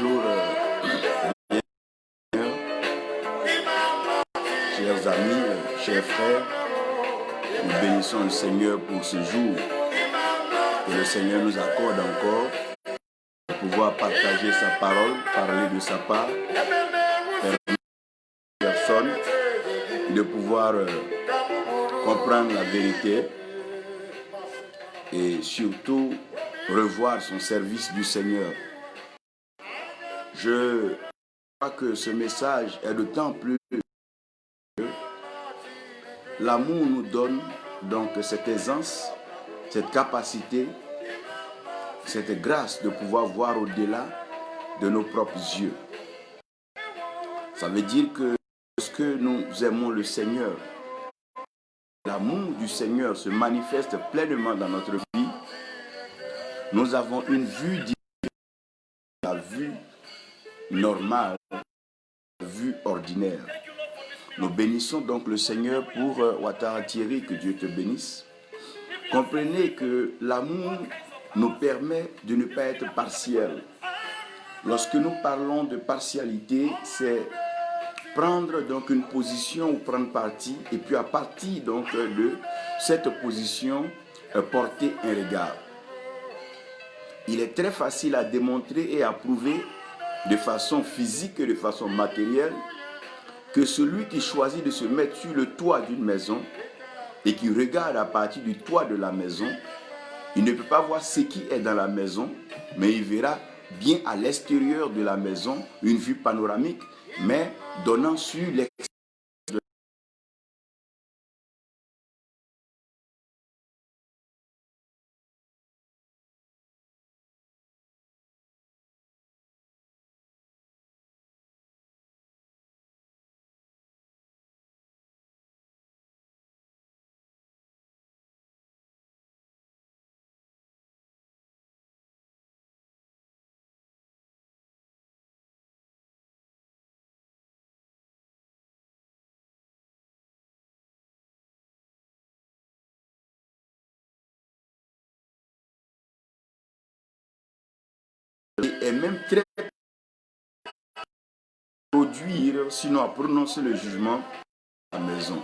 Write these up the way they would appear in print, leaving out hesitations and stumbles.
Bonjour, chers amis, chers frères. Nous bénissons le Seigneur pour ce jour que le Seigneur nous accorde encore de pouvoir partager sa parole, parler de sa part, permettre à personne de pouvoir comprendre la vérité et surtout revoir son service du Seigneur. Je crois que ce message est d'autant plus que l'amour nous donne donc cette aisance, cette capacité, cette grâce de pouvoir voir au-delà de nos propres yeux. Ça veut dire que lorsque nous aimons le Seigneur, l'amour du Seigneur se manifeste pleinement dans notre vie. Nous avons une vue différente, la vue normale, la vue ordinaire. Nous bénissons donc le Seigneur pour Ouattara Thierry, que Dieu te bénisse. Comprenez que l'amour nous permet de ne pas être partiel. Lorsque nous parlons de partialité, c'est prendre donc une position ou prendre parti, et puis à partir donc de cette position, porter un regard. Il est très facile à démontrer et à prouver de façon physique et de façon matérielle que celui qui choisit de se mettre sur le toit d'une maison et qui regarde à partir du toit de la maison, il ne peut pas voir ce qui est dans la maison, mais il verra bien à l'extérieur de la maison une vue panoramique, mais donnant sur l'extérieur. Et même très produire, sinon à prononcer le jugement à la maison.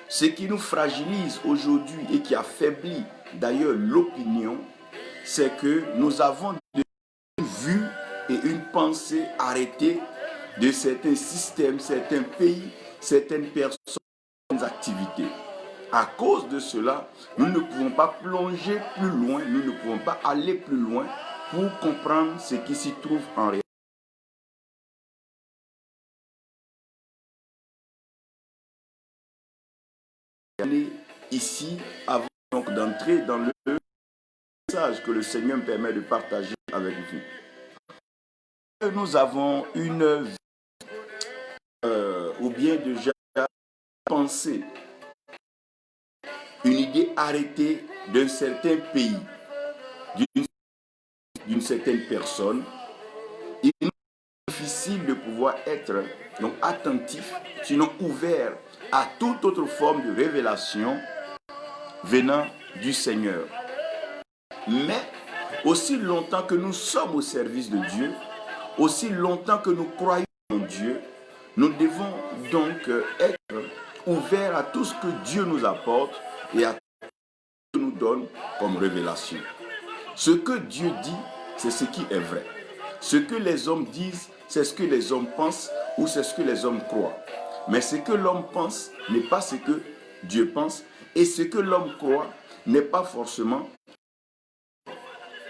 Ce qui nous fragilise aujourd'hui et qui affaiblit d'ailleurs l'opinion, c'est que nous avons une vue et une pensée arrêtée de certains systèmes, certains pays, certaines personnes, certaines activités. À cause de cela, nous ne pouvons pas plonger plus loin, nous ne pouvons pas aller plus loin pour comprendre ce qui s'y trouve en réalité. Ici, avant donc d'entrer dans le message que le Seigneur me permet de partager avec vous. Nous avons une vie, ou bien déjà pensée, une idée arrêtée d'un certain pays, d'une certaine personne. Il est difficile de pouvoir être donc attentif, sinon ouvert à toute autre forme de révélation venant du Seigneur. Mais aussi longtemps que nous sommes au service de Dieu, aussi longtemps que nous croyons en Dieu, nous devons donc être ouverts à tout ce que Dieu nous apporte et à tout ce qu'il nous donne comme révélation. Ce que Dieu dit, c'est ce qui est vrai. Ce que les hommes disent, c'est ce que les hommes pensent ou c'est ce que les hommes croient. Mais ce que l'homme pense n'est pas ce que Dieu pense, et ce que l'homme croit n'est pas forcément,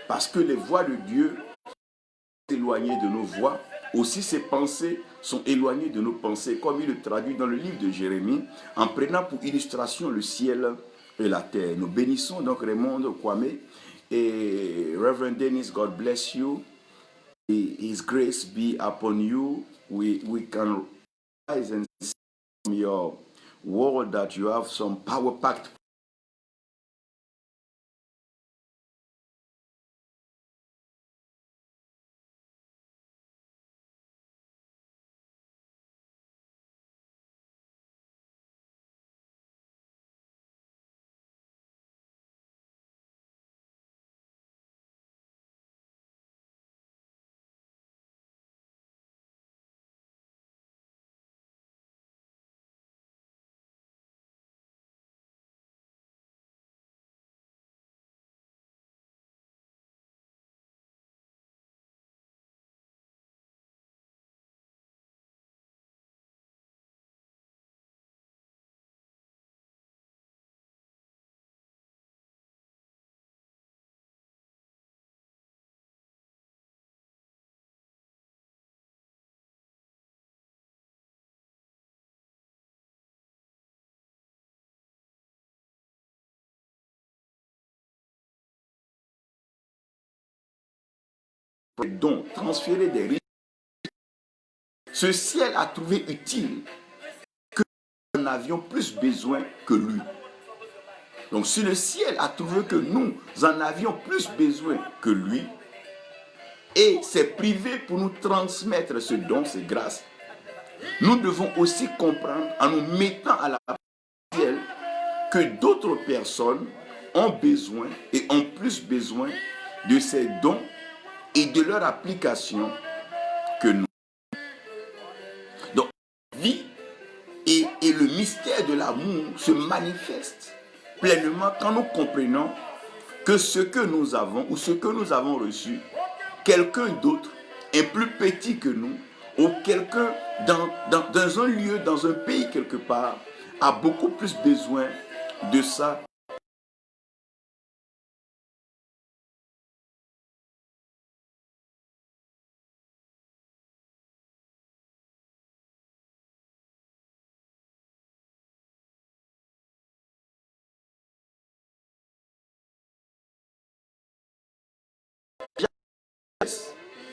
parce que les voies de Dieu sont éloignées de nos voies, aussi ses pensées sont éloignées de nos pensées, comme il le traduit dans le livre de Jérémie, en prenant pour illustration le ciel et la terre. Nous bénissons donc Raymond Kwame et Reverend Dennis, God bless you. His grace be upon you. We can rise and see from your word that you have some power-packed dons, transférer des richesses, ce ciel a trouvé utile que nous en avions plus besoin que lui. Donc si le ciel a trouvé que nous en avions plus besoin que lui, et s'est privé pour nous transmettre ce don, ces grâces, nous devons aussi comprendre, en nous mettant à la place du ciel, que d'autres personnes ont besoin et ont plus besoin de ces dons et de leur application que nous. Donc, la vie et le mystère de l'amour se manifeste pleinement quand nous comprenons que ce que nous avons ou ce que nous avons reçu, quelqu'un d'autre est plus petit que nous, ou quelqu'un dans un lieu, dans un pays quelque part, a beaucoup plus besoin de ça.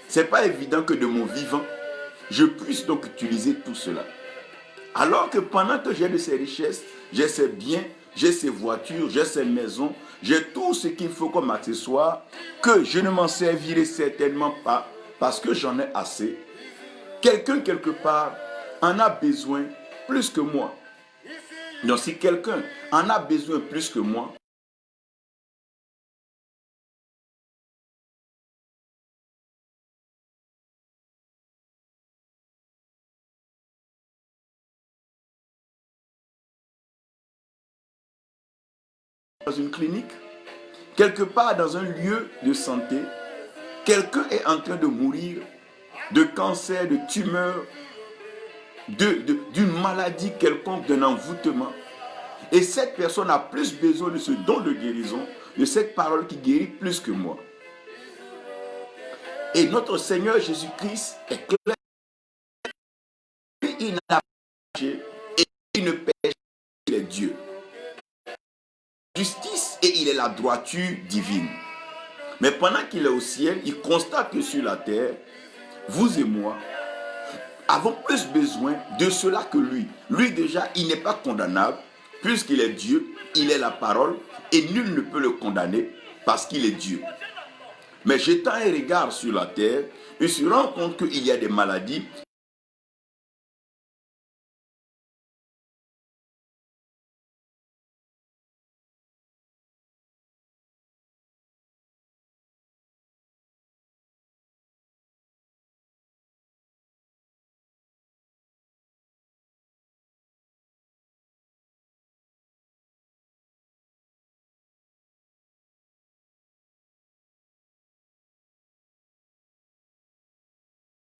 C'est pas évident que de mon vivant, je puisse donc utiliser tout cela. Alors que pendant que j'ai de ces richesses, j'ai ces biens, j'ai ces voitures, j'ai ces maisons, j'ai tout ce qu'il faut comme accessoire, que je ne m'en servirai certainement pas parce que j'en ai assez. Quelqu'un quelque part en a besoin plus que moi. Donc si quelqu'un en a besoin plus que moi, dans une clinique, quelque part dans un lieu de santé, quelqu'un est en train de mourir de cancer, de tumeur, d'une maladie quelconque, d'un envoûtement. Et cette personne a plus besoin de ce don de guérison, de cette parole qui guérit plus que moi. Et notre Seigneur Jésus-Christ est clair. Il n'a pas péché et il ne pêche pas, il est Dieu. Justice et il est la droiture divine. Mais pendant qu'il est au ciel, il constate que sur la terre, vous et moi avons plus besoin de cela que lui. Lui déjà, il n'est pas condamnable, puisqu'il est Dieu, il est la parole, et nul ne peut le condamner parce qu'il est Dieu. Mais jetant un regard sur la terre, il se rend compte qu'il y a des maladies.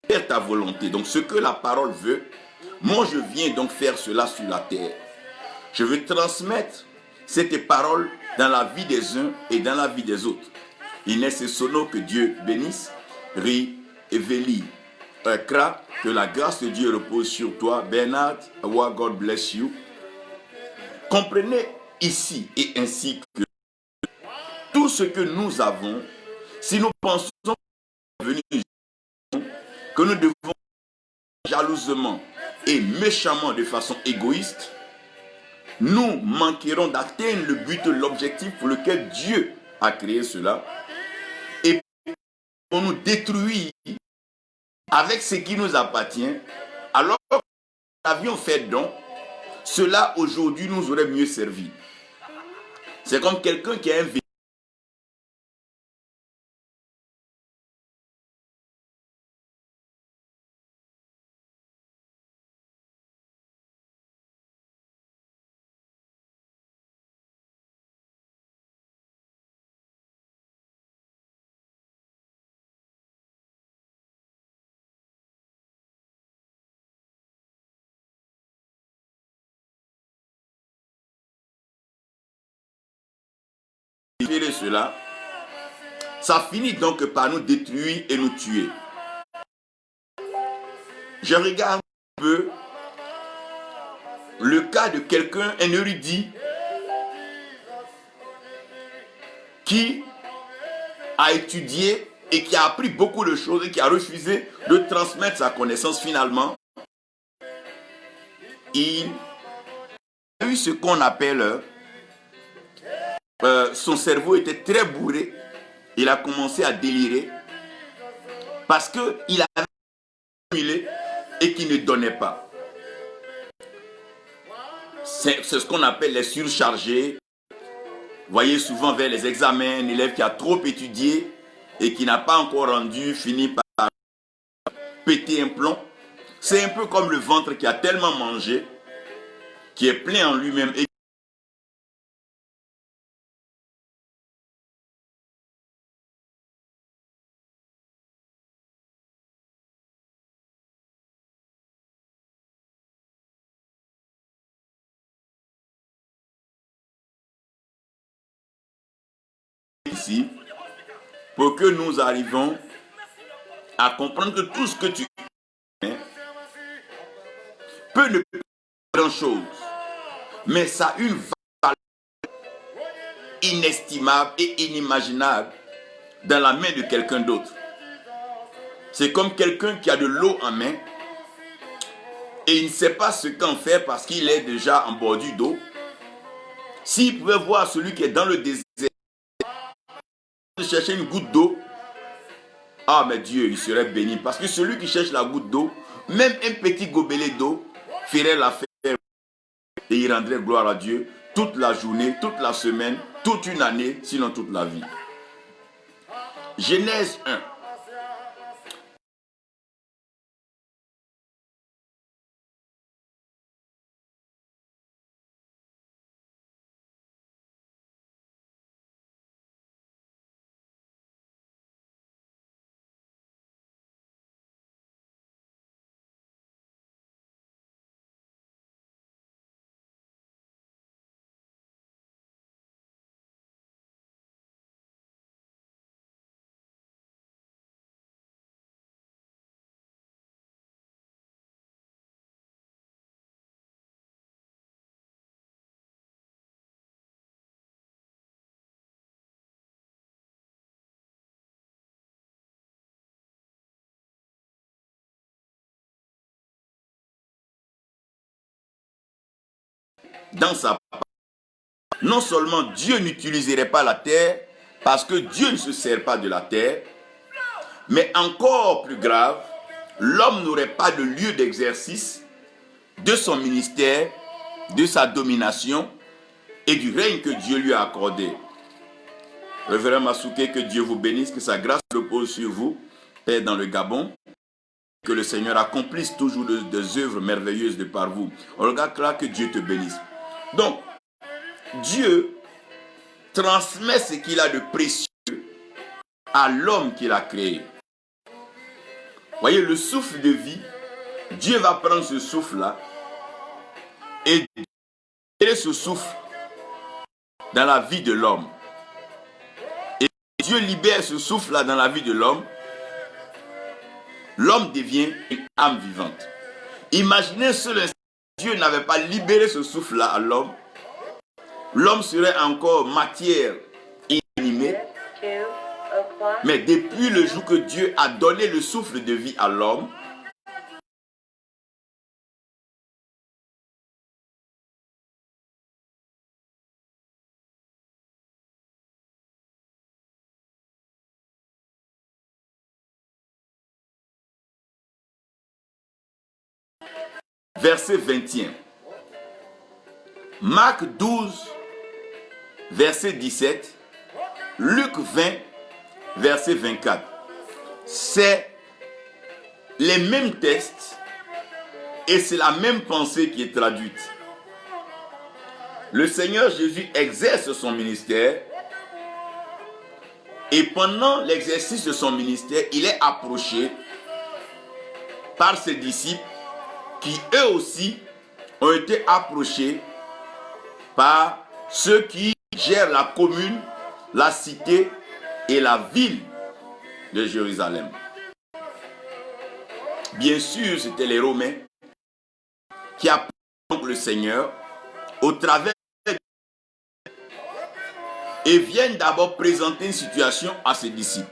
Faire ta volonté. Donc ce que la parole veut, moi je viens donc faire cela sur la terre. Je veux transmettre cette parole dans la vie des uns et dans la vie des autres. Inès et Sono, que Dieu bénisse. Ri, Eveli, Kra, que la grâce de Dieu repose sur toi. Bernard, God bless you. Comprenez ici et ainsi que tout ce que nous avons, si nous pensons que nous devons jalousement et méchamment de façon égoïste, nous manquerons d'atteindre le but, l'objectif pour lequel Dieu a créé cela. Et pour nous détruire avec ce qui nous appartient, alors que nous avions fait don, cela aujourd'hui nous aurait mieux servi. C'est comme quelqu'un qui a un véhicule. Cela, ça finit donc par nous détruire et nous tuer. Je regarde un peu le cas de quelqu'un, un érudit, qui a étudié et qui a appris beaucoup de choses et qui a refusé de transmettre sa connaissance finalement, il a eu ce qu'on appelle, son cerveau était très bourré, il a commencé à délirer parce qu'il avait accumulé et qu'il ne donnait pas. C'est ce qu'on appelle les surchargés. Vous voyez souvent vers les examens, un élève qui a trop étudié et qui n'a pas encore rendu, finit par péter un plomb. C'est un peu comme le ventre qui a tellement mangé, qui est plein en lui-même et ici, pour que nous arrivions à comprendre que tout ce que tu fais peut ne pas grand-chose, mais ça a une valeur inestimable et inimaginable dans la main de quelqu'un d'autre. C'est comme quelqu'un qui a de l'eau en main et il ne sait pas ce qu'en faire parce qu'il est déjà en bordure d'eau. S'il pouvait voir celui qui est dans le désert de chercher une goutte d'eau, ah mais Dieu, il serait béni. Parce que celui qui cherche la goutte d'eau, même un petit gobelet d'eau, ferait l'affaire et il rendrait gloire à Dieu toute la journée, toute la semaine, toute une année, sinon toute la vie. Genèse 1. Dans sa part, non seulement Dieu n'utiliserait pas la terre, parce que Dieu ne se sert pas de la terre, mais encore plus grave, l'homme n'aurait pas de lieu d'exercice de son ministère, de sa domination et du règne que Dieu lui a accordé. Révérend Masuke, que Dieu vous bénisse, que sa grâce repose sur vous, Père dans le Gabon, que le Seigneur accomplisse toujours des œuvres merveilleuses de par vous. On regarde là, que Dieu te bénisse. Donc, Dieu transmet ce qu'il a de précieux à l'homme qu'il a créé. Vous voyez, le souffle de vie, Dieu va prendre ce souffle-là et ce souffle dans la vie de l'homme. Et Dieu libère ce souffle-là dans la vie de l'homme. L'homme devient une âme vivante. Imaginez seul instant, Dieu n'avait pas libéré ce souffle-là à l'homme. L'homme serait encore matière inanimée. Mais depuis le jour que Dieu a donné le souffle de vie à l'homme, verset 21. Marc 12, verset 17. Luc 20, verset 24. C'est les mêmes textes et c'est la même pensée qui est traduite. Le Seigneur Jésus exerce son ministère et pendant l'exercice de son ministère, il est approché par ses disciples qui eux aussi ont été approchés par ceux qui gèrent la commune, la cité et la ville de Jérusalem. Bien sûr, c'était les Romains qui approchent le Seigneur au travers et viennent d'abord présenter une situation à ses disciples.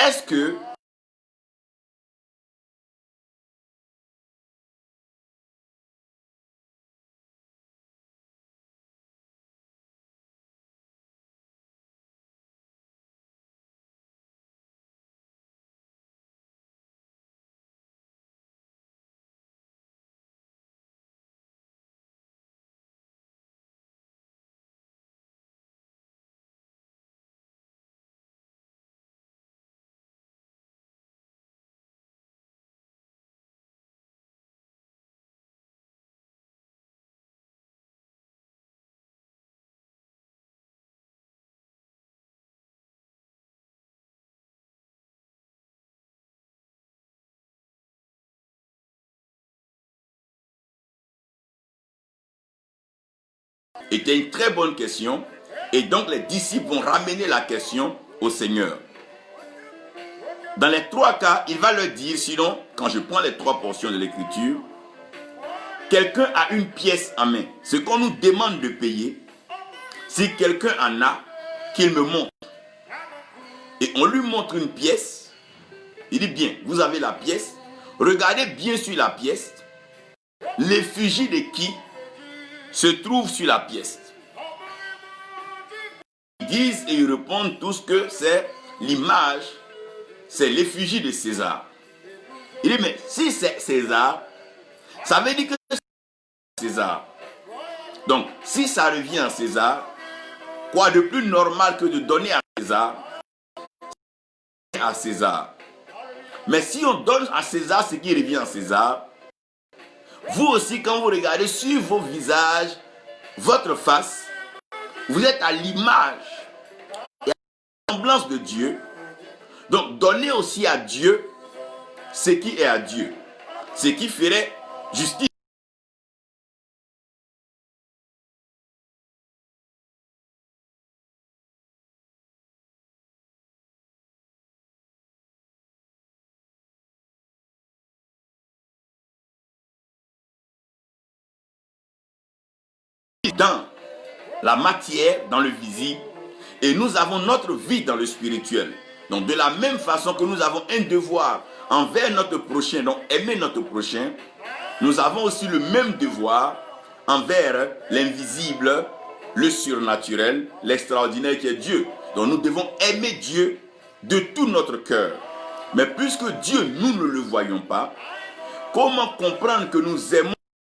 est-ce que était une très bonne question, et donc les disciples vont ramener la question au Seigneur. Dans les trois cas, il va leur dire, sinon, quand je prends les trois portions de l'écriture, quelqu'un a une pièce en main. Ce qu'on nous demande de payer, si quelqu'un en a, qu'il me montre. Et on lui montre une pièce, il dit bien, vous avez la pièce, regardez bien sur la pièce, l'effigie de qui se trouve sur la pièce. Ils disent et ils répondent tous que c'est l'image, c'est l'effigie de César. Il dit, mais si c'est César, ça veut dire que c'est César. Donc, si ça revient à César, quoi de plus normal que de donner à César? Mais si on donne à César ce qui revient à César, vous aussi, quand vous regardez sur vos visages, votre face, vous êtes à l'image et à la semblance de Dieu. Donc, donnez aussi à Dieu ce qui est à Dieu, ce qui ferait justice. Dans la matière, dans le visible, et nous avons notre vie dans le spirituel. Donc de la même façon que nous avons un devoir envers notre prochain, donc aimer notre prochain, nous avons aussi le même devoir envers l'invisible, le surnaturel, l'extraordinaire qui est Dieu. Donc nous devons aimer Dieu de tout notre cœur. Mais puisque Dieu, nous ne le voyons pas, comment comprendre que nous aimons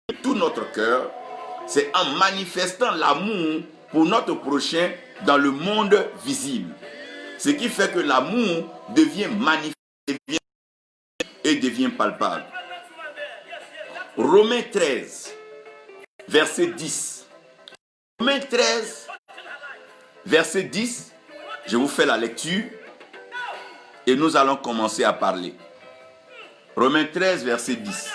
de tout notre cœur? C'est en manifestant l'amour pour notre prochain dans le monde visible. Ce qui fait que l'amour devient manifeste et devient palpable. Romains 13, verset 10. Romains 13, verset 10, je vous fais la lecture et nous allons commencer à parler. Romains 13, verset 10.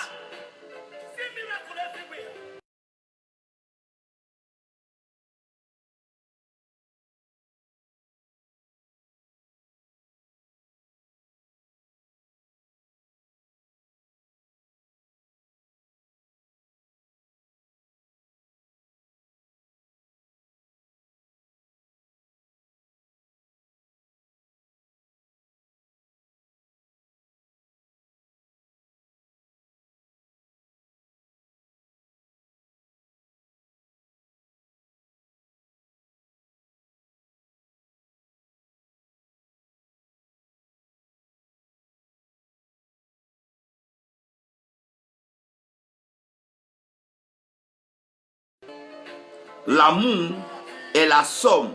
L'amour est la somme.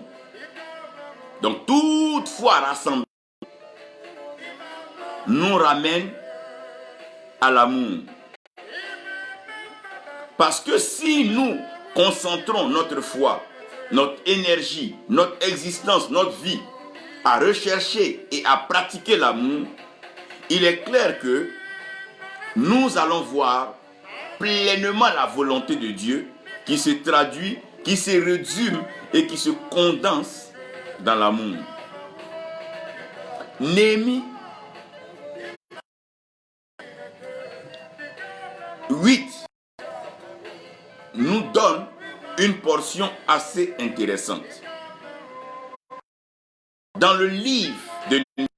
Donc, toute foi rassemblée nous ramène à l'amour. Parce que si nous concentrons notre foi, notre énergie, notre existence, notre vie à rechercher et à pratiquer l'amour, il est clair que nous allons voir pleinement la volonté de Dieu qui se traduit, qui se résume et qui se condense dans l'amour. Néhémie 8 nous donne une portion assez intéressante. Dans le livre de Néhémie,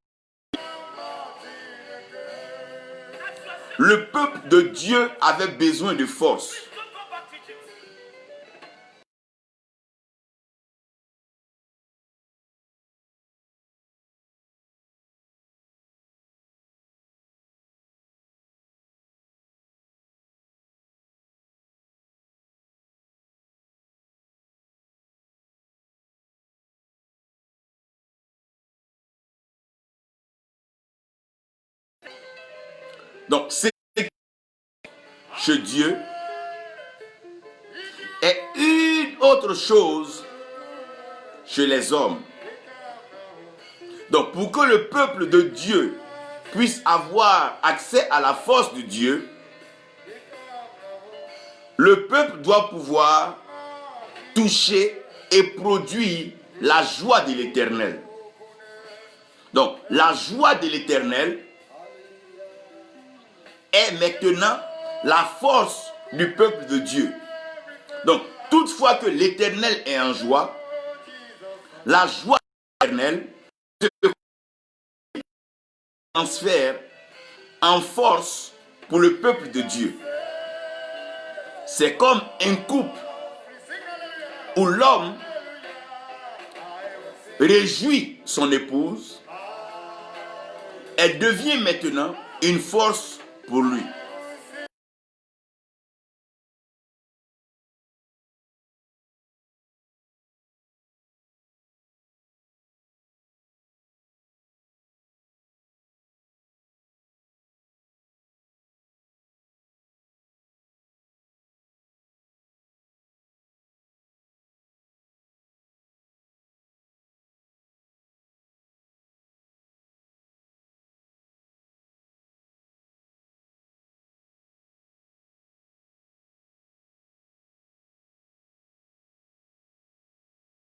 le peuple de Dieu avait besoin de force. Donc, c'est chez Dieu est une autre chose chez les hommes. Donc, pour que le peuple de Dieu puisse avoir accès à la force de Dieu, le peuple doit pouvoir toucher et produire la joie de l'Éternel. Donc, la joie de l'Éternel est maintenant la force du peuple de Dieu. Donc, toutefois que l'Éternel est en joie, la joie de l'Éternel se transfère en force pour le peuple de Dieu. C'est comme un couple où l'homme réjouit son épouse, elle devient maintenant une force pour lui.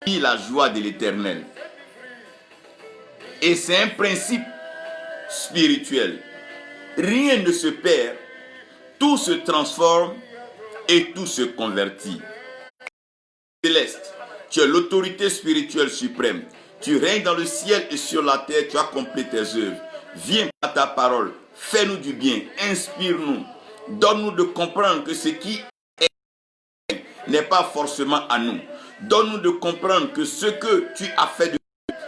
La joie de l'Éternel. Et c'est un principe spirituel. Rien ne se perd, tout se transforme et tout se convertit. Céleste, tu es l'autorité spirituelle suprême. Tu règnes dans le ciel et sur la terre, tu as accompli tes œuvres. Viens par ta parole, fais-nous du bien, inspire-nous, donne-nous de comprendre que ce qui est n'est pas forcément à nous. Donne-nous de comprendre que ce que tu as fait de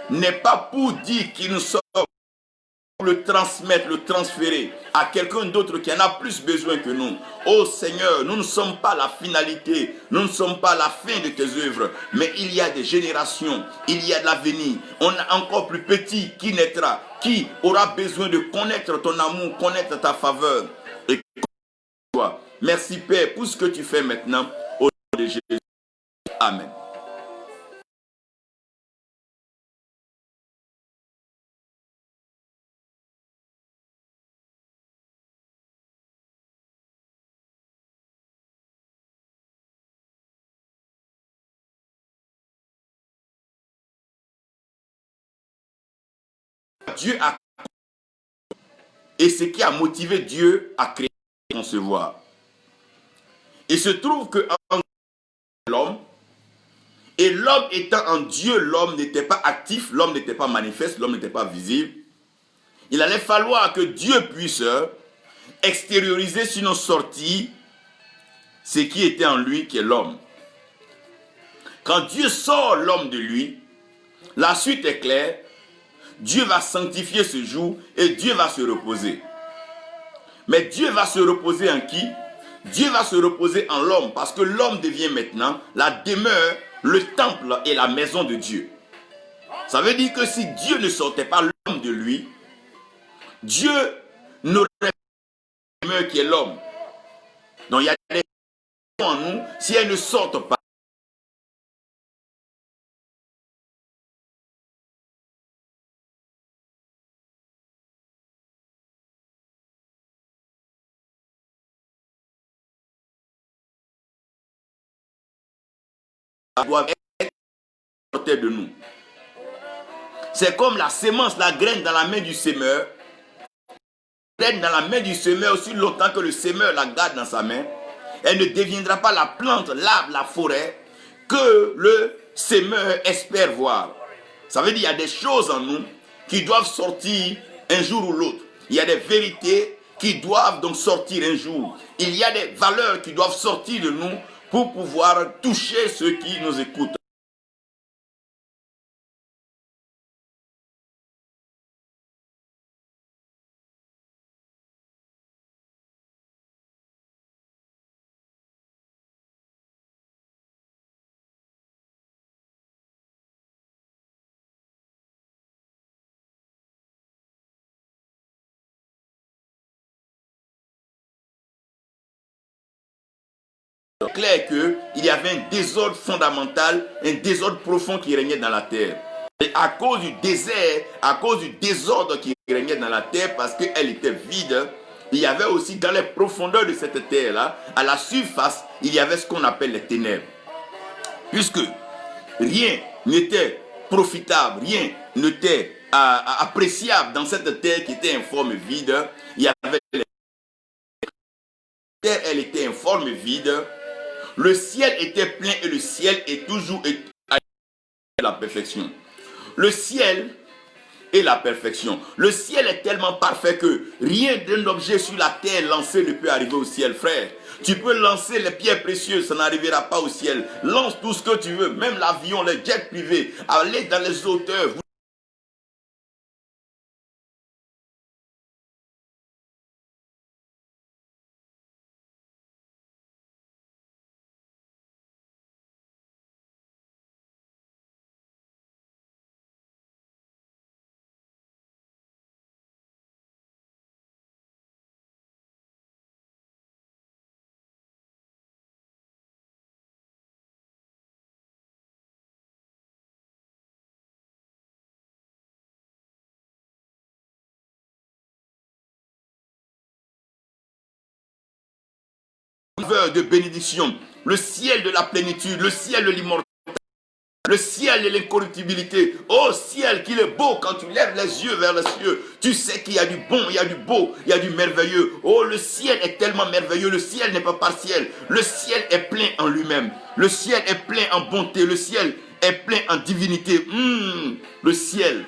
nous n'est pas pour dire qu'il nous sommes, pour le transmettre, le transférer à quelqu'un d'autre qui en a plus besoin que nous. Oh Seigneur, nous ne sommes pas la finalité, nous ne sommes pas la fin de tes œuvres, mais il y a des générations, il y a de l'avenir. On a encore plus petit qui naîtra, qui aura besoin de connaître ton amour, connaître ta faveur. Et toi, merci Père pour ce que tu fais maintenant au nom de Jésus. Amen. Dieu a et ce qui a motivé Dieu à créer et concevoir. Il se trouve que en l'homme, et l'homme étant en Dieu, l'homme n'était pas actif, l'homme n'était pas manifeste, l'homme n'était pas visible. Il allait falloir que Dieu puisse extérioriser sur nos sorties ce qui était en lui, qui est l'homme. Quand Dieu sort l'homme de lui, la suite est claire. Dieu va sanctifier ce jour et Dieu va se reposer. Mais Dieu va se reposer en qui? Dieu va se reposer en l'homme parce que l'homme devient maintenant la demeure, le temple et la maison de Dieu. Ça veut dire que si Dieu ne sortait pas l'homme de lui, Dieu n'aurait pas la demeure qui est l'homme. Donc il y a des choses en nous, si elles ne sortent pas, doivent être portées de nous. C'est comme la semence, la graine dans la main du semeur. La graine dans la main du semeur, aussi longtemps que le semeur la garde dans sa main, elle ne deviendra pas la plante, l'arbre, la forêt que le semeur espère voir. Ça veut dire qu'il y a des choses en nous qui doivent sortir un jour ou l'autre. Il y a des vérités qui doivent donc sortir un jour. Il y a des valeurs qui doivent sortir de nous pour pouvoir toucher ceux qui nous écoutent. C'est clair qu'il y avait un désordre fondamental, un désordre profond qui régnait dans la terre. Et à cause du désert, à cause du désordre qui régnait dans la terre, parce qu'elle était vide, il y avait aussi dans les profondeurs de cette terre-là, à la surface, il y avait ce qu'on appelle les ténèbres. Puisque rien n'était profitable, rien n'était appréciable dans cette terre qui était en forme vide, il y avait les terres, elle était en forme vide, le ciel était plein et le ciel est toujours à la perfection. Le ciel est la perfection. Le ciel est tellement parfait que rien d'un objet sur la terre lancé ne peut arriver au ciel, frère. Tu peux lancer les pierres précieuses, ça n'arrivera pas au ciel. Lance tout ce que tu veux, même l'avion, les jets privés, allez dans les hauteurs. De bénédiction, le ciel de la plénitude, le ciel de l'immortalité, le ciel de l'incorruptibilité. Oh ciel, qu'il est beau quand tu lèves les yeux vers les cieux. Tu sais qu'il y a du bon, il y a du beau, il y a du merveilleux. Oh, le ciel est tellement merveilleux. Le ciel n'est pas partiel. Le ciel est plein en lui-même. Le ciel est plein en bonté. Le ciel est plein en divinité. Le ciel.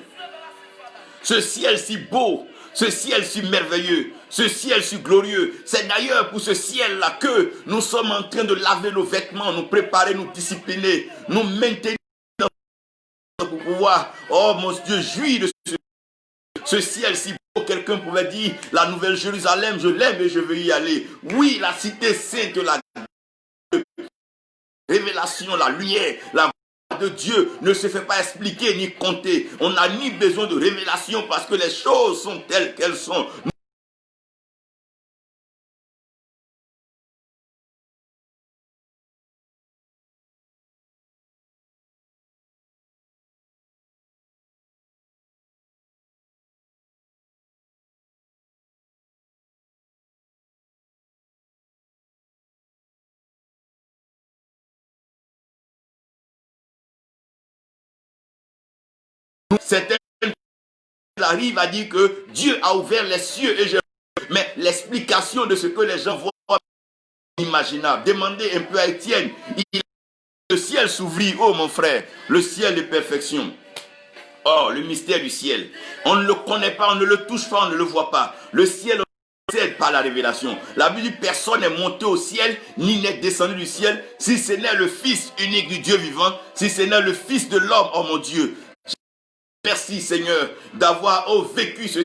Ce ciel si beau, ce ciel si merveilleux, ce ciel si glorieux. C'est d'ailleurs pour ce ciel-là que nous sommes en train de laver nos vêtements, nous préparer, nous discipliner, nous maintenir pour pouvoir, oh mon Dieu, jouir de ce ciel si beau. Quelqu'un pouvait dire, la nouvelle Jérusalem, je l'aime et je veux y aller. Oui, la cité sainte, la révélation, la lumière, la de Dieu ne se fait pas expliquer ni compter. On n'a ni besoin de révélation parce que les choses sont telles qu'elles sont. Certains arrivent à dire que Dieu a ouvert les cieux et je... Mais l'explication de ce que les gens voient est inimaginable. Demandez un peu à Étienne. Le ciel s'ouvrit, oh mon frère, le ciel de perfection. Oh, le mystère du ciel. On ne le connaît pas, on ne le touche pas, on ne le voit pas. Le ciel possède par la révélation. La Bible dit personne n'est monté au ciel, ni n'est descendu du ciel, si ce n'est le Fils unique du Dieu vivant, si ce n'est le Fils de l'homme, oh mon Dieu. Merci Seigneur d'avoir vécu ce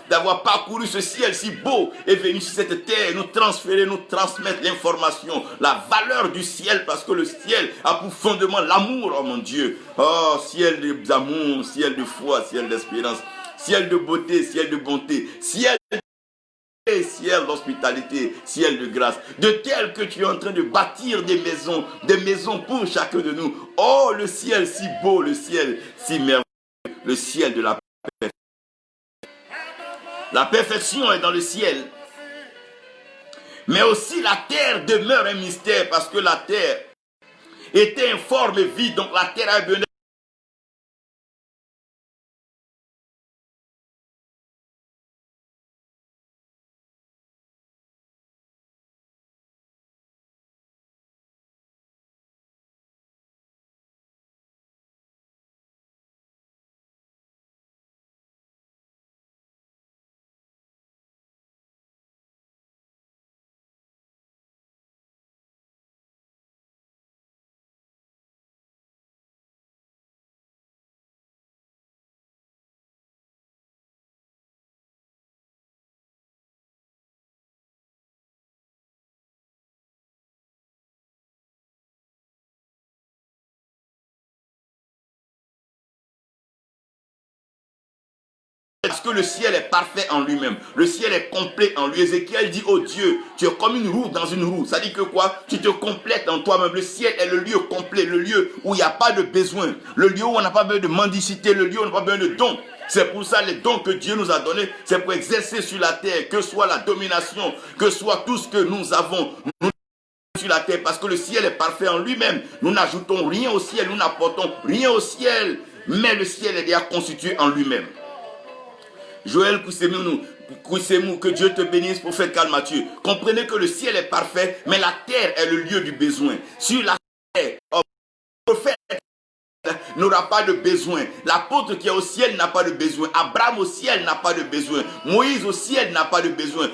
d'avoir parcouru ce ciel si beau et venu sur cette terre, nous transférer, nous transmettre l'information, la valeur du ciel, parce que le ciel a pour fondement l'amour, oh mon Dieu. Oh, ciel d'amour, ciel de foi, ciel d'espérance, ciel de beauté, ciel de bonté, ciel d'hospitalité, ciel de grâce, de tel que tu es en train de bâtir des maisons pour chacun de nous. Oh, le ciel si beau, le ciel si merveilleux, le ciel de la paix. La perfection est dans le ciel. Mais aussi la terre demeure un mystère parce que la terre était informe et vide. Donc la terre a besoin Parce que le ciel est parfait en lui-même. Le ciel est complet en lui. Ézéchiel dit, oh Dieu, tu es comme une roue dans une roue. Ça dit que quoi? Tu te complètes en toi-même. Le ciel est le lieu complet, le lieu où il n'y a pas de besoin. Le lieu où on n'a pas besoin de mendicité, le lieu où on n'a pas besoin de dons. C'est pour ça les dons que Dieu nous a donnés, c'est pour exercer sur la terre, que soit la domination, que soit tout ce que nous avons. Sur la terre, parce que le ciel est parfait en lui-même. Nous n'ajoutons rien au ciel, nous n'apportons rien au ciel, mais le ciel est déjà constitué en lui-même. Joël Koussemou, que Dieu te bénisse, prophète Karl Mathieu. Comprenez que le ciel est parfait, mais la terre est le lieu du besoin. Sur la terre, le prophète n'aura pas de besoin. L'apôtre qui est au ciel n'a pas de besoin. Abraham au ciel n'a pas de besoin. Moïse au ciel n'a pas de besoin.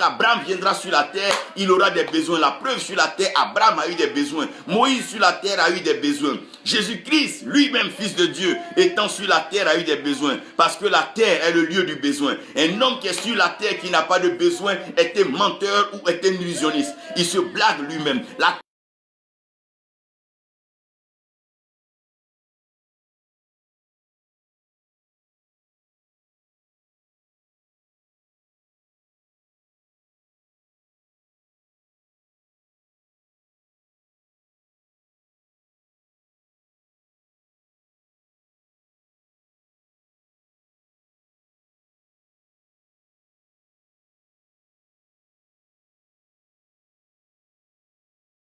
Abraham viendra sur la terre, il aura des besoins. La preuve, sur la terre, Abraham a eu des besoins. Moïse sur la terre a eu des besoins. Jésus-Christ, lui-même fils de Dieu, étant sur la terre, a eu des besoins. Parce que la terre est le lieu du besoin. Un homme qui est sur la terre, qui n'a pas de besoin, est un menteur ou est un illusionniste. Il se blague lui-même. La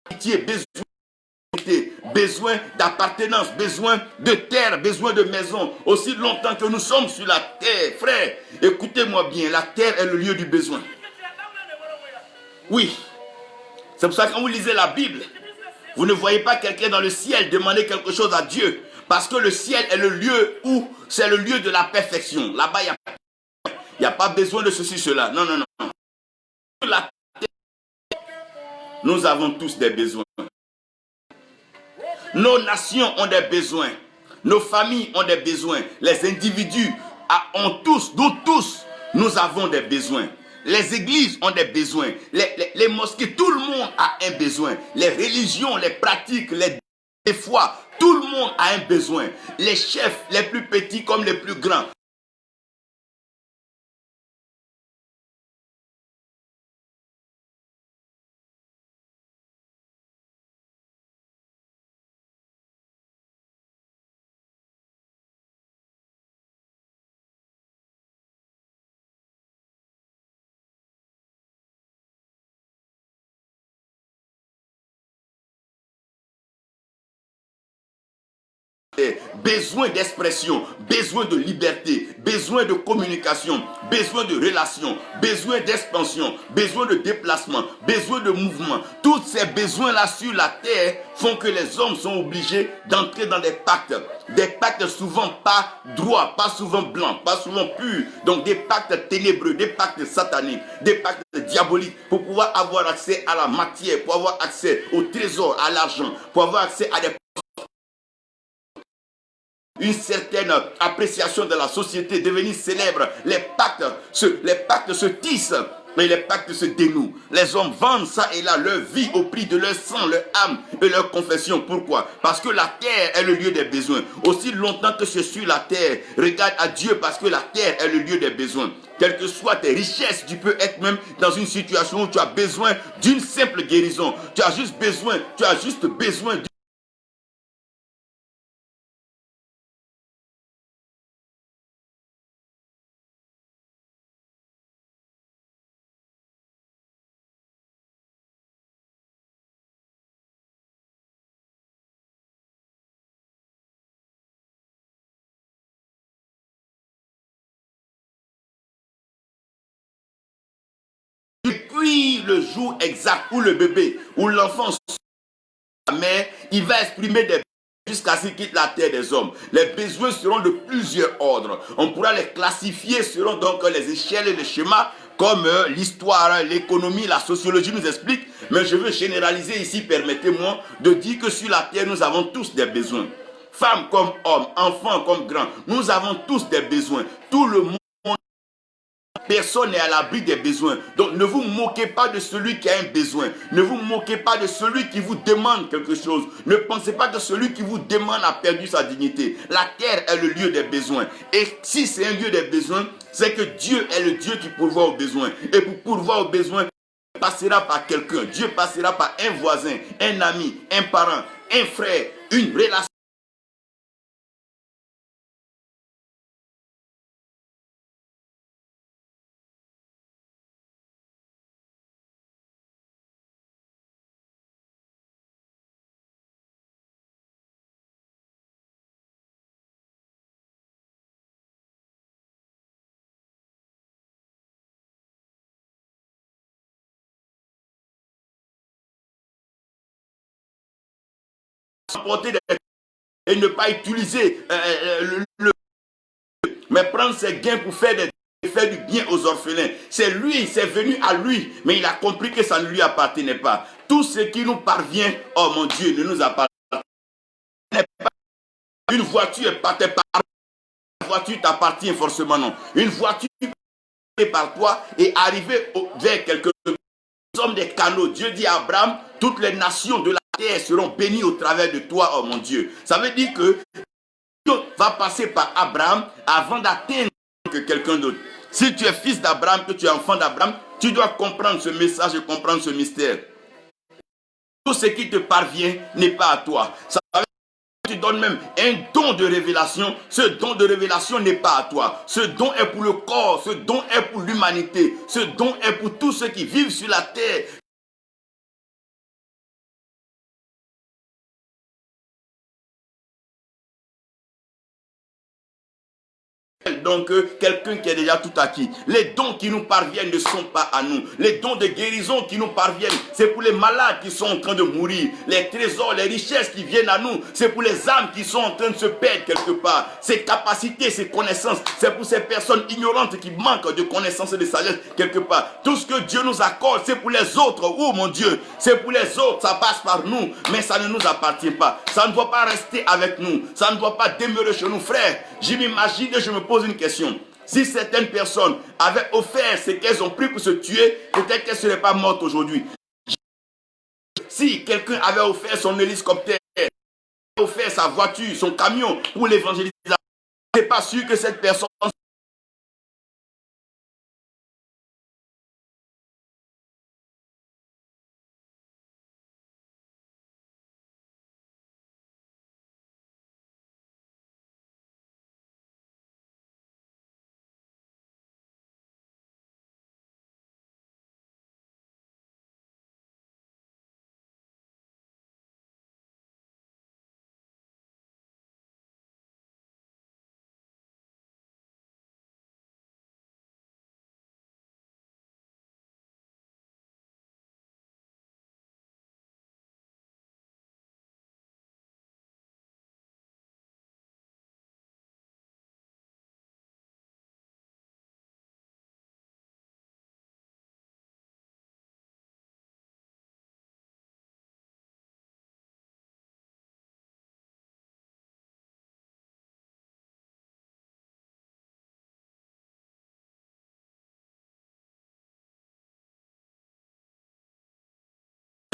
pitié, besoin d'appartenance, besoin de terre, besoin de maison. Aussi longtemps que nous sommes sur la terre, frère, écoutez-moi bien, la terre est le lieu du besoin. Oui, c'est pour ça que quand vous lisez la Bible, vous ne voyez pas quelqu'un dans le ciel demander quelque chose à Dieu. Parce que le ciel est le lieu où c'est le lieu de la perfection. Là-bas, il n'y a pas besoin de ceci, cela. Non, non, non. La terre, nous avons tous des besoins. Nos nations ont des besoins. Nos familles ont des besoins. Les individus ont tous, nous tous, nous avons des besoins. Les églises ont des besoins. Les mosquées, tout le monde a un besoin. Les religions, les pratiques, les foi, tout le monde a un besoin. Les chefs, les plus petits comme les plus grands. Besoin d'expression, besoin de liberté, besoin de communication, besoin de relation, besoin d'expansion, besoin de déplacement, besoin de mouvement. Tous ces besoins-là sur la terre font que les hommes sont obligés d'entrer dans des pactes souvent pas droits, pas souvent blancs, pas souvent purs, donc des pactes ténébreux, des pactes sataniques, des pactes diaboliques pour pouvoir avoir accès à la matière, pour avoir accès au trésor, à l'argent, pour avoir accès à des une certaine appréciation de la société, devenir célèbre. Les pactes se tissent, mais les pactes se dénouent. Les hommes vendent ça et là leur vie au prix de leur sang, leur âme et leur confession. Pourquoi? Parce que la terre est le lieu des besoins. Aussi longtemps que je suis la terre, regarde à Dieu parce que la terre est le lieu des besoins. Quelles que soient tes richesses, tu peux être même dans une situation où tu as besoin d'une simple guérison. Tu as juste besoin depuis le jour exact où le bébé, où l'enfant sa mère, il va exprimer des jusqu'à ce qu'il quitte la terre des hommes. Les besoins seront de plusieurs ordres. On pourra les classifier selon donc les échelles et les schémas comme l'histoire, l'économie, la sociologie nous explique. Mais je veux généraliser ici, permettez-moi de dire que sur la terre, nous avons tous des besoins. Femmes comme hommes, enfants comme grands, nous avons tous des besoins. Tout le monde Personne n'est à l'abri des besoins. Donc ne vous moquez pas de celui qui a un besoin. Ne vous moquez pas de celui qui vous demande quelque chose. Ne pensez pas que celui qui vous demande a perdu sa dignité. La terre est le lieu des besoins. Et si c'est un lieu des besoins, c'est que Dieu est le Dieu qui pourvoit aux besoins. Et pour pourvoir aux besoins, Dieu passera par quelqu'un. Dieu passera par un voisin, un ami, un parent, un frère, une relation. Et ne pas utiliser mais prendre ses gains pour faire du bien aux orphelins. C'est lui, c'est venu à lui, mais il a compris que ça ne lui appartenait pas. Tout ce qui nous parvient, oh mon Dieu, ne nous appartient pas. Une voiture est par une voiture t'appartient forcément, non. Une voiture par toi et arriver vers quelqu'un. Nous sommes des canaux. Dieu dit à Abraham, toutes les nations de la terre seront bénies au travers de toi, oh mon Dieu. Ça veut dire que Dieu va passer par Abraham avant d'atteindre quelqu'un d'autre. Si tu es fils d'Abraham, que tu es enfant d'Abraham, tu dois comprendre ce message et comprendre ce mystère. Tout ce qui te parvient n'est pas à toi. Ça veut dire que tu donnes même un don de révélation. Ce don de révélation n'est pas à toi. Ce don est pour le corps, ce don est pour l'humanité, ce don est pour tous ceux qui vivent sur la terre. Donc, quelqu'un qui est déjà tout acquis. Les dons qui nous parviennent ne sont pas à nous. Les dons de guérison qui nous parviennent, c'est pour les malades qui sont en train de mourir. Les trésors, les richesses qui viennent à nous, c'est pour les âmes qui sont en train de se perdre quelque part. Ces capacités, ces connaissances, c'est pour ces personnes ignorantes qui manquent de connaissances et de sagesse quelque part. Tout ce que Dieu nous accorde, c'est pour les autres. Oh mon Dieu, c'est pour les autres. Ça passe par nous, mais ça ne nous appartient pas. Ça ne doit pas rester avec nous. Ça ne doit pas demeurer chez nous, frères. Je m'imagine et je me pose une question. Si certaines personnes avaient offert ce qu'elles ont pris pour se tuer, peut-être qu'elles ne seraient pas mortes aujourd'hui. Si quelqu'un avait offert son hélicoptère, offert sa voiture, son camion pour l'évangélisation, je ne suis pas sûr que cette personne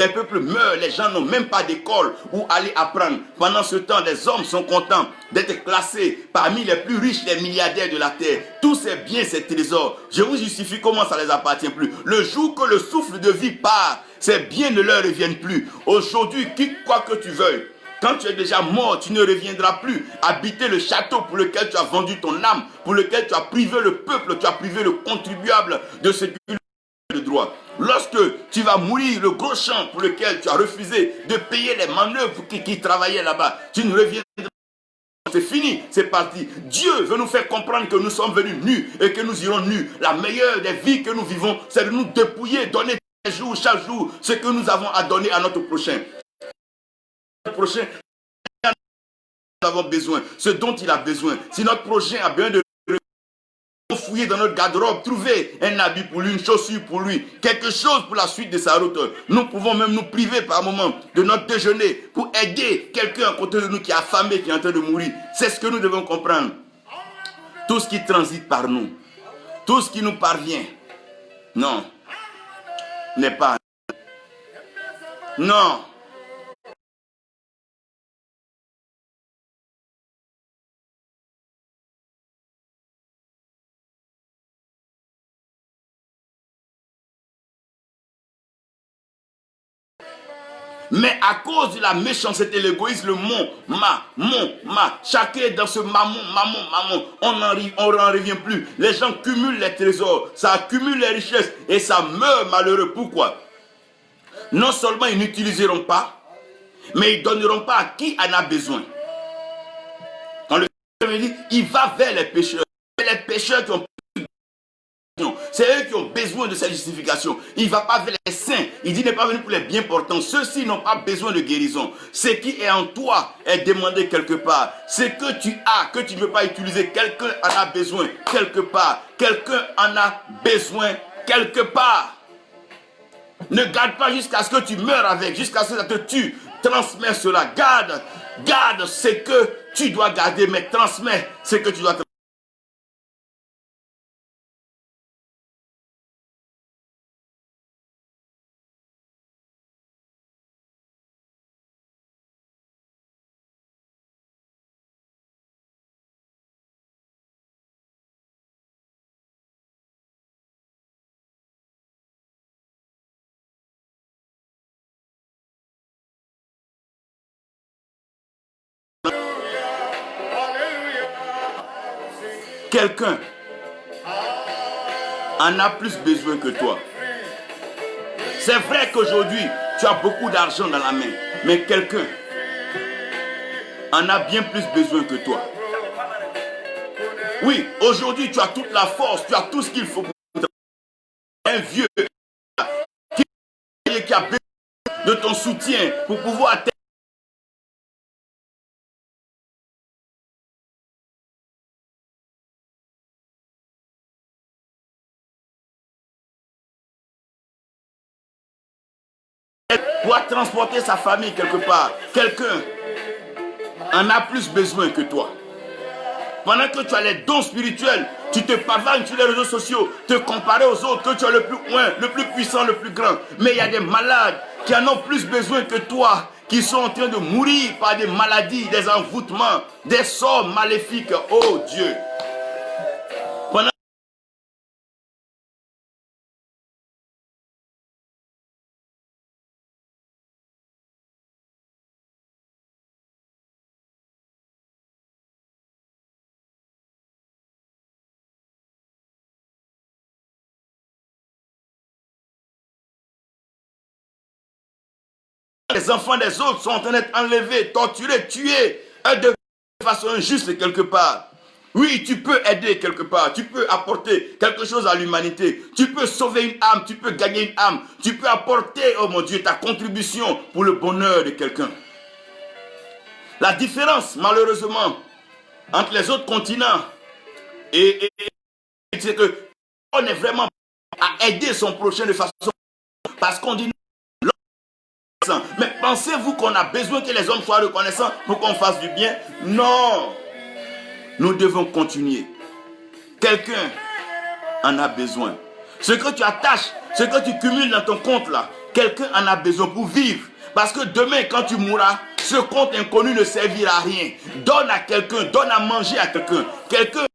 les peuples meurent, les gens n'ont même pas d'école où aller apprendre. Pendant ce temps, les hommes sont contents d'être classés parmi les plus riches, les milliardaires de la terre. Tous ces biens, ces trésors, je vous justifie comment ça ne les appartient plus. Le jour que le souffle de vie part, ces biens ne leur reviennent plus. Aujourd'hui, quoi que tu veuilles, quand tu es déjà mort, tu ne reviendras plus habiter le château pour lequel tu as vendu ton âme, pour lequel tu as privé le peuple, tu as privé le contribuable de ce qu'il a de droit. Lorsque tu vas mourir, le gros champ pour lequel tu as refusé de payer les manœuvres qui travaillaient là-bas, tu ne reviendras pas. C'est fini, c'est parti. Dieu veut nous faire comprendre que nous sommes venus nus et que nous irons nus. La meilleure des vies que nous vivons, c'est de nous dépouiller, donner chaque jour ce que nous avons à donner à notre prochain. Prochain, nous avons besoin, ce dont il a besoin. Si notre prochain a besoin de fouiller dans notre garde-robe, trouver un habit pour lui, une chaussure pour lui, quelque chose pour la suite de sa route. Nous pouvons même nous priver par moment de notre déjeuner pour aider quelqu'un à côté de nous qui est affamé, qui est en train de mourir. C'est ce que nous devons comprendre. Tout ce qui transite par nous, Tout ce qui nous parvient, non, n'est pas. Non. Mais à cause de la méchanceté, l'égoïsme, le ma, chacun est dans ce mammon, on n'en revient plus. Les gens cumulent les trésors, ça accumule les richesses et ça meurt malheureux. Pourquoi? Non seulement ils n'utiliseront pas, mais ils ne donneront pas à qui en a besoin. Quand le Seigneur dit, il va vers les pécheurs qui ont. C'est eux qui ont besoin de cette justification. Il ne va pas vers les saints. Il dit, il n'est pas venu pour les bien portants. Ceux-ci n'ont pas besoin de guérison. Ce qui est en toi est demandé quelque part. Ce que tu as, que tu ne veux pas utiliser, quelqu'un en a besoin quelque part. Quelqu'un en a besoin quelque part. Ne garde pas jusqu'à ce que tu meurs avec, jusqu'à ce que ça te tue. Transmets cela. Garde ce que tu dois garder, mais transmets ce que tu dois transmettre. Quelqu'un en a plus besoin que toi. C'est vrai qu'aujourd'hui, tu as beaucoup d'argent dans la main, mais quelqu'un en a bien plus besoin que toi. Oui, aujourd'hui, tu as toute la force, tu as tout ce qu'il faut pour un vieux qui a besoin de ton soutien pour pouvoir transporter sa famille quelque part. Quelqu'un en a plus besoin que toi. Pendant que tu as les dons spirituels, tu te pavanes sur les réseaux sociaux, te comparer aux autres, que tu as le plus loin, le plus puissant, le plus grand. Mais il y a des malades qui en ont plus besoin que toi, qui sont en train de mourir par des maladies, des envoûtements, des sorts maléfiques. Oh Dieu! Pendant que les enfants des autres sont en train d'être enlevés, torturés, tués de façon injuste quelque part. Oui, tu peux aider quelque part, tu peux apporter quelque chose à l'humanité, tu peux sauver une âme, tu peux gagner une âme, tu peux apporter, oh mon Dieu, ta contribution pour le bonheur de quelqu'un. La différence, malheureusement, entre les autres continents et c'est que on est vraiment à aider son prochain de façon, parce qu'on dit non. Mais pensez-vous qu'on a besoin que les hommes soient reconnaissants pour qu'on fasse du bien? Non. Nous devons continuer. Quelqu'un en a besoin. Ce que tu attaches, ce que tu cumules dans ton compte là, quelqu'un en a besoin pour vivre. Parce que demain, quand tu mourras, ce compte inconnu ne servira à rien. Donne à quelqu'un, donne à manger à quelqu'un. Quelqu'un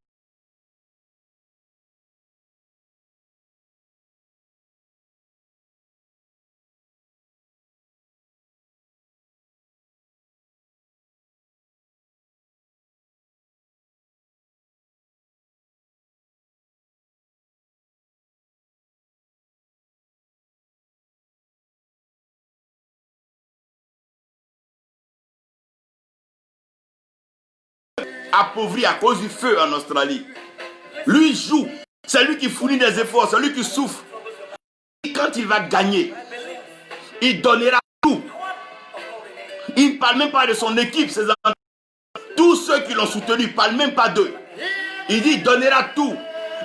appauvri à cause du feu en Australie. Lui joue. C'est lui qui fournit des efforts, c'est lui qui souffre. Et quand il va gagner, il donnera tout. Il ne parle même pas de son équipe, ses enfants. Tous ceux qui l'ont soutenu, il ne parle même pas d'eux. Il dit, il donnera tout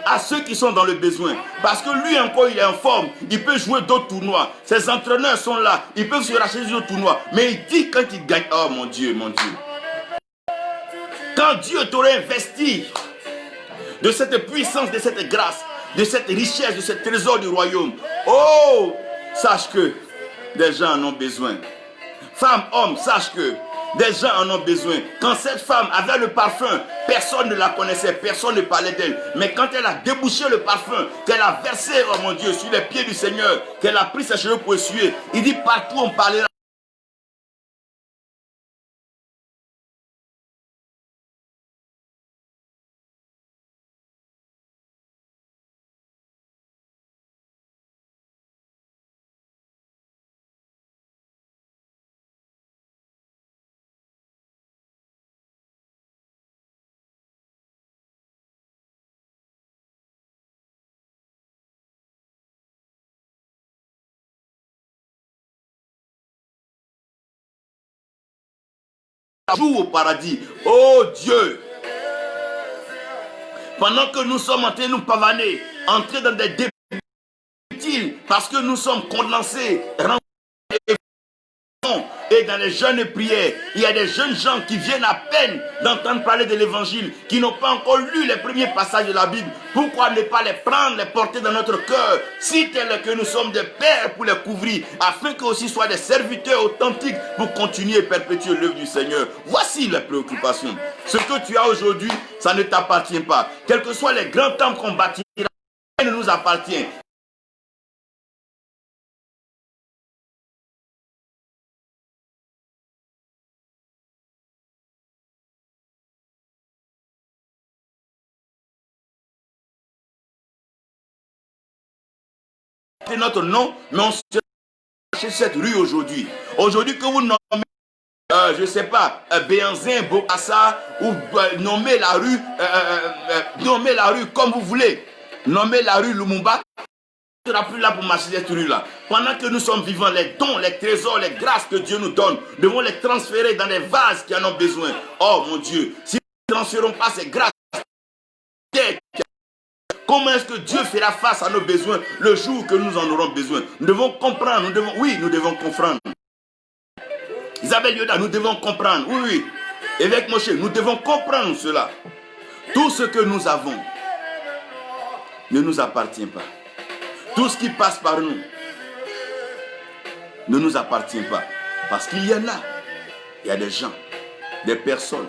à ceux qui sont dans le besoin. Parce que lui encore, il est en forme. Il peut jouer d'autres tournois. Ses entraîneurs sont là. Ils peuvent se racheter d'autres tournois. Mais il dit quand il gagne, oh mon Dieu, mon Dieu. Quand Dieu t'aurait investi de cette puissance, de cette grâce, de cette richesse, de ce trésor du royaume. Oh, sache que des gens en ont besoin. Femme, homme, sache que des gens en ont besoin. Quand cette femme avait le parfum, personne ne la connaissait, personne ne parlait d'elle. Mais quand elle a débouché le parfum, qu'elle a versé, oh mon Dieu, sur les pieds du Seigneur, qu'elle a pris ses cheveux pour essuyer, il dit partout on parlera. Jour au paradis. Oh Dieu, pendant que nous sommes en train de nous pavaner, entrer dans des débats inutiles, parce que nous sommes condensés, et dans les jeunes prières, il y a des jeunes gens qui viennent à peine d'entendre parler de l'évangile, qui n'ont pas encore lu les premiers passages de la Bible. Pourquoi ne pas les prendre, les porter dans notre cœur, si tel est que nous sommes des pères pour les couvrir, afin qu'eux aussi soient des serviteurs authentiques pour continuer et perpétuer l'œuvre du Seigneur. Voici les préoccupations. Ce que tu as aujourd'hui, ça ne t'appartient pas. Quels que soient les grands temples qu'on bâtira, ça ne nous appartient. C'est notre nom, mais on se cherche cette rue aujourd'hui. Aujourd'hui que vous nommez, je ne sais pas, Béanzin, Bokassa, ou nommez la rue comme vous voulez. Nommez la rue Lumumba, ne sera plus là pour marcher cette rue-là. Pendant que nous sommes vivants, les dons, les trésors, les grâces que Dieu nous donne, nous devons les transférer dans les vases qui en ont besoin. Oh mon Dieu, si nous ne transférons pas ces grâces, comment est-ce que Dieu fera face à nos besoins le jour que nous en aurons besoin? Nous devons comprendre, nous devons comprendre. Isabelle Yoda, nous devons comprendre, oui. Évêque Moshe, nous devons comprendre cela. Tout ce que nous avons ne nous appartient pas. Tout ce qui passe par nous ne nous appartient pas. Parce qu'il y en a, il y a des gens, des personnes.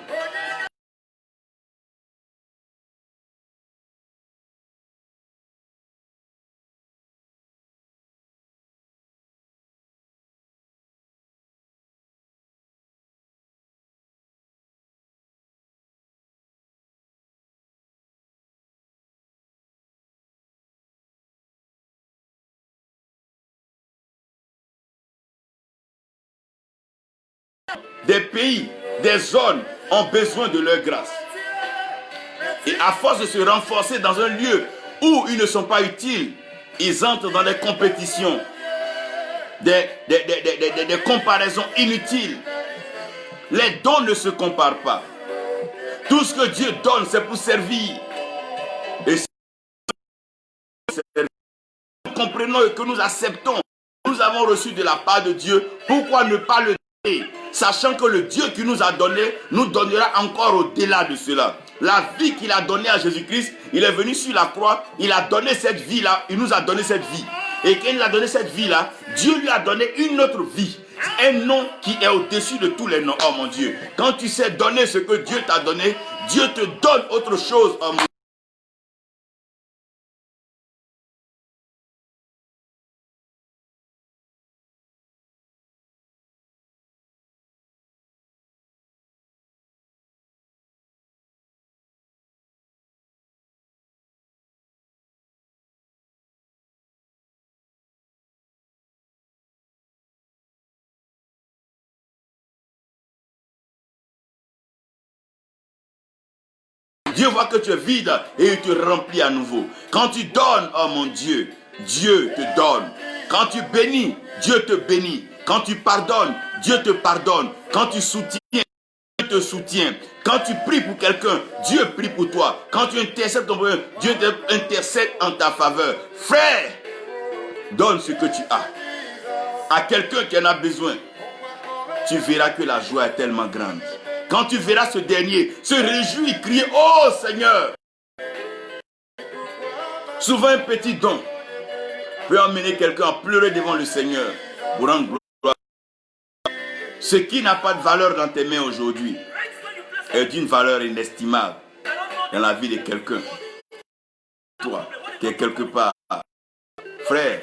Des pays, des zones ont besoin de leur grâce. Et à force de se renforcer dans un lieu où ils ne sont pas utiles, ils entrent dans des compétitions, des comparaisons inutiles. Les dons ne se comparent pas. Tout ce que Dieu donne, c'est pour servir. Et si nous comprenons et que nous acceptons, nous avons reçu de la part de Dieu, pourquoi ne pas le donner? Sachant que le Dieu qui nous a donné nous donnera encore au-delà de cela. La vie qu'il a donnée à Jésus-Christ, il est venu sur la croix, il a donné cette vie-là, il nous a donné cette vie. Et quand il a donné cette vie-là, Dieu lui a donné une autre vie. Un nom qui est au-dessus de tous les noms. Oh mon Dieu, quand tu sais donner ce que Dieu t'a donné, Dieu te donne autre chose. Oh mon Dieu. Dieu voit que tu es vide et il te remplit à nouveau. Quand tu donnes, oh mon Dieu, Dieu te donne. Quand tu bénis, Dieu te bénit. Quand tu pardonnes, Dieu te pardonne. Quand tu soutiens, Dieu te soutient. Quand tu pries pour quelqu'un, Dieu prie pour toi. Quand tu intercèdes ton problème, Dieu intercède en ta faveur. Frère, donne ce que tu as à quelqu'un qui en a besoin. Tu verras que la joie est tellement grande. Quand tu verras ce dernier se réjouir, crier, oh Seigneur, Souvent, un petit don peut emmener quelqu'un à pleurer devant le Seigneur pour rendre gloire. Ce qui n'a pas de valeur dans tes mains aujourd'hui est d'une valeur inestimable dans la vie de quelqu'un. Toi, qui es quelque part, frère.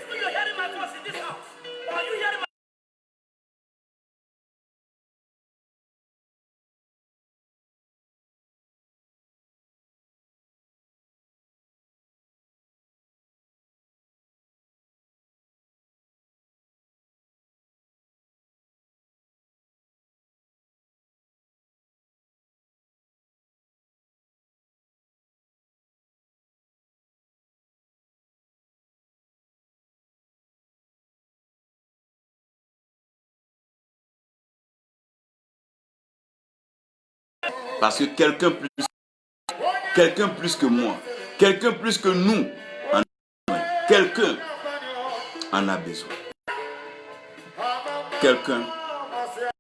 Parce que quelqu'un plus que moi, quelqu'un plus que nous, quelqu'un en a besoin. Quelqu'un